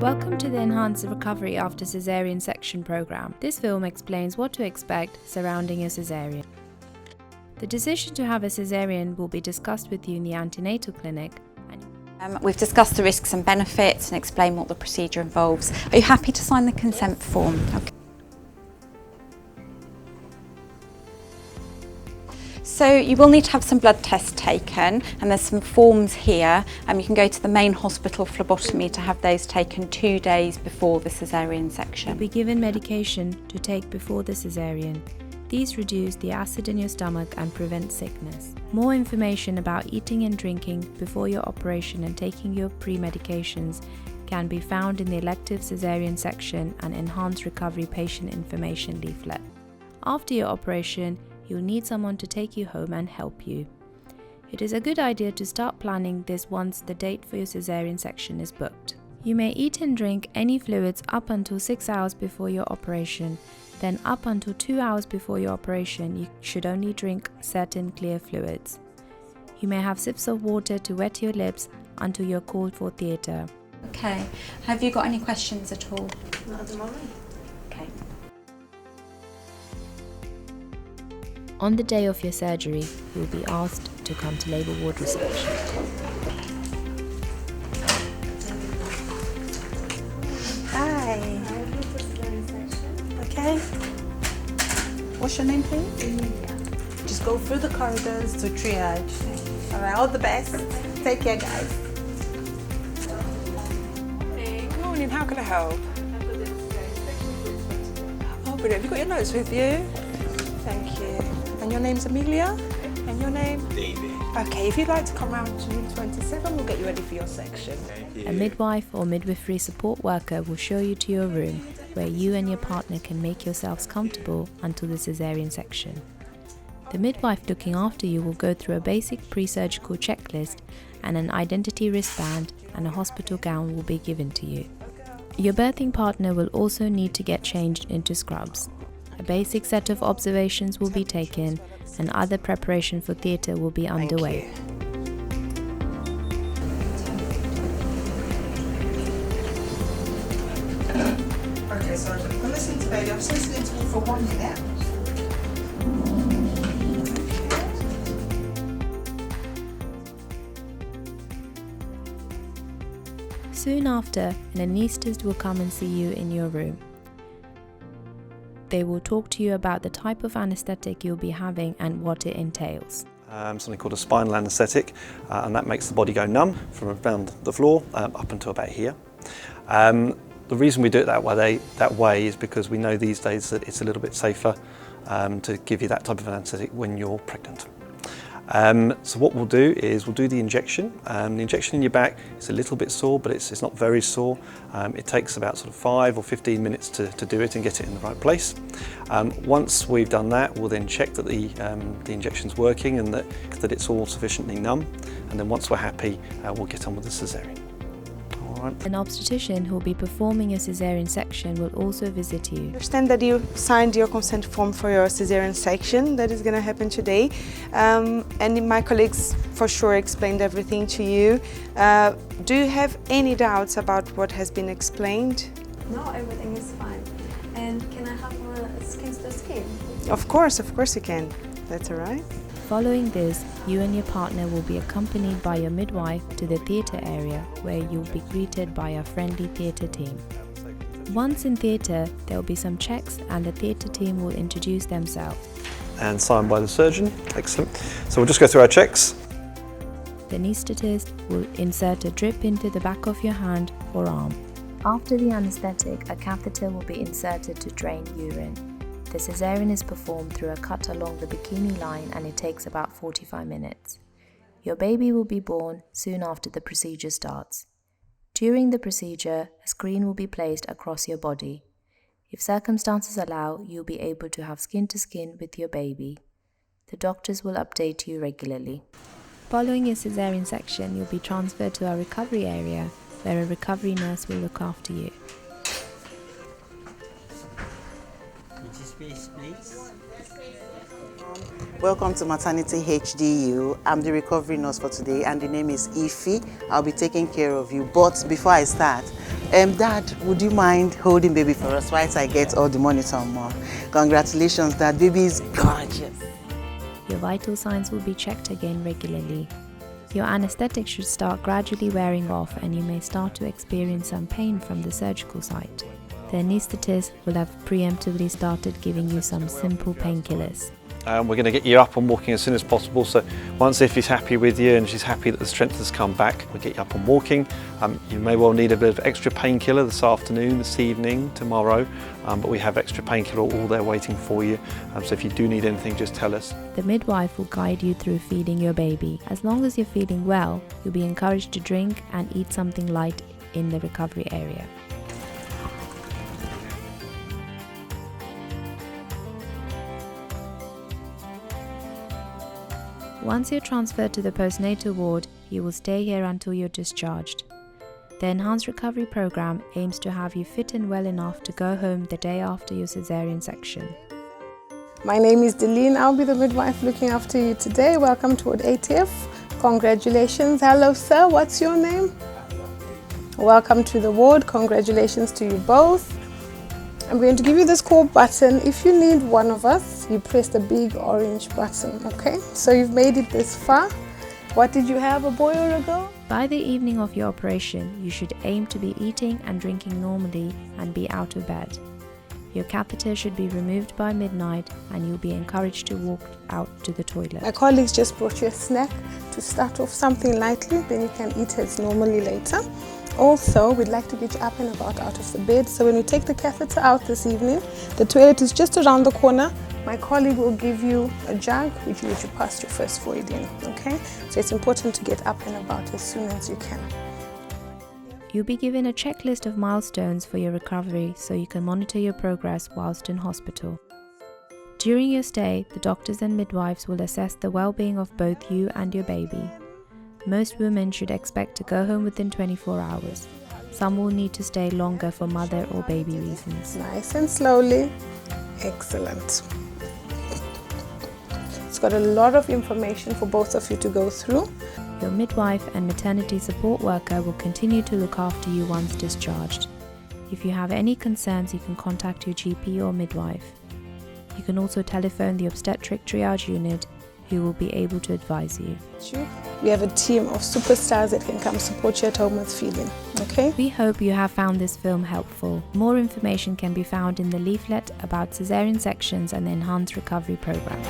Welcome to the Enhanced Recovery After Caesarean Section program. This film explains what to expect surrounding a caesarean. The decision to have a caesarean will be discussed with you in the antenatal clinic. We've discussed the risks and benefits and explained what the procedure involves. Are you happy to sign the consent form? Okay. So you will need to have some blood tests taken, and there's some forms here. You can go to the main hospital phlebotomy to have those taken 2 days before the caesarean section. You'll be given medication to take before the caesarean. These reduce the acid in your stomach and prevent sickness. More information about eating and drinking before your operation and taking your pre-medications can be found in the elective caesarean section and enhanced recovery patient information leaflet. After your operation, you'll need someone to take you home and help you. It is a good idea to start planning this once the date for your caesarean section is booked. You may eat and drink any fluids up until 6 hours before your operation. Then up until 2 hours before your operation, you should only drink certain clear fluids. You may have sips of water to wet your lips until you're called for theatre. Okay, have you got any questions at all? Not at the moment. Okay. On the day of your surgery, you'll be asked to come to labour ward reception. Hi. Okay. What's your name, please? Emilia. Just go through the corridors to triage. All right, all the best. Take care, guys. Good morning, how can I help? Oh, brilliant. Have you got your notes with you? Thank you. And your name's Emilia? And your name? David. Okay, if you'd like to come round to room 27, we'll get you ready for your section. Thank you. A midwife or midwifery support worker will show you to your room, where you and your partner can make yourselves comfortable until the caesarean section. The midwife looking after you will go through a basic pre-surgical checklist, and an identity wristband and a hospital gown will be given to you. Your birthing partner will also need to get changed into scrubs. A basic set of observations will be taken, and other preparation for theatre will be underway. Okay, so I'm listening to baby. I'm just listening to you for 1 minute. Soon after, an anaesthetist will come and see you in your room. They will talk to you about the type of anaesthetic you'll be having and what it entails. Something called a spinal anaesthetic, and that makes the body go numb from around the floor up until about here. The reason we do it that way is because we know these days that it's a little bit safer to give you that type of anaesthetic when you're pregnant. So what we'll do is we'll do the injection. The injection in your back is a little bit sore, but it's not very sore. It takes about sort of 5 or 15 minutes to do it and get it in the right place. Once we've done that, we'll then check that the injection's working and that it's all sufficiently numb. And then once we're happy, we'll get on with the caesarean. An obstetrician who will be performing a caesarean section will also visit you. I understand that you signed your consent form for your caesarean section that is going to happen today, and my colleagues for sure explained everything to you. Do you have any doubts about what has been explained? No, everything is fine. And can I have a skin to skin? Of course you can. That's all right. Following this, you and your partner will be accompanied by your midwife to the theatre area, where you'll be greeted by a friendly theatre team. Once in theatre, there will be some checks and the theatre team will introduce themselves. And signed by the surgeon. Excellent. So we'll just go through our checks. The anaesthetist will insert a drip into the back of your hand or arm. After the anaesthetic, a catheter will be inserted to drain urine. The caesarean is performed through a cut along the bikini line, and it takes about 45 minutes. Your baby will be born soon after the procedure starts. During the procedure, a screen will be placed across your body. If circumstances allow, you'll be able to have skin to skin with your baby. The doctors will update you regularly. Following your caesarean section, you'll be transferred to our recovery area, where a recovery nurse will look after you. Please. Welcome to Maternity HDU. I'm the recovery nurse for today and the name is Ify. I'll be taking care of you. But before I start, Dad, would you mind holding baby for us whilst I get all the money some more? Congratulations, Dad. Baby is gorgeous. Your vital signs will be checked again regularly. Your anesthetic should start gradually wearing off and you may start to experience some pain from the surgical site. The anaesthetist will have preemptively started giving you some simple painkillers. We're going to get you up and walking as soon as possible, so once Iffy's happy with you and she's happy that the strength has come back, we'll get you up and walking. You may well need a bit of extra painkiller this afternoon, this evening, tomorrow, but we have extra painkiller all there waiting for you, so if you do need anything, just tell us. The midwife will guide you through feeding your baby. As long as you're feeling well, you'll be encouraged to drink and eat something light in the recovery area. Once you're transferred to the postnatal ward, you will stay here until you're discharged. The Enhanced Recovery Programme aims to have you fit and well enough to go home the day after your caesarean section. My name is Deline. I'll be the midwife looking after you today. Welcome to Ward 80th. Congratulations. Hello, sir. What's your name? Welcome to the ward. Congratulations to you both. I'm going to give you this call button. If you need one of us, you press the big orange button, okay? So you've made it this far. What did you have, a boy or a girl? By the evening of your operation, you should aim to be eating and drinking normally and be out of bed. Your catheter should be removed by midnight and you'll be encouraged to walk out to the toilet. My colleagues just brought you a snack to start off something lightly, then you can eat it normally later. Also, we'd like to get you up and about out of the bed. So when we take the catheter out this evening, the toilet is just around the corner. My colleague will give you a jug which you pass your first void in, okay? So it's important to get up and about as soon as you can. You'll be given a checklist of milestones for your recovery so you can monitor your progress whilst in hospital. During your stay, the doctors and midwives will assess the well-being of both you and your baby. Most women should expect to go home within 24 hours. Some will need to stay longer for mother or baby reasons. Nice and slowly. Excellent. It's got a lot of information for both of you to go through. Your midwife and maternity support worker will continue to look after you once discharged. If you have any concerns, you can contact your GP or midwife. You can also telephone the obstetric triage unit, who will be able to advise you. We have a team of superstars that can come support you at home with feeding, okay? We hope you have found this film helpful. More information can be found in the leaflet about caesarean sections and the Enhanced Recovery Programme.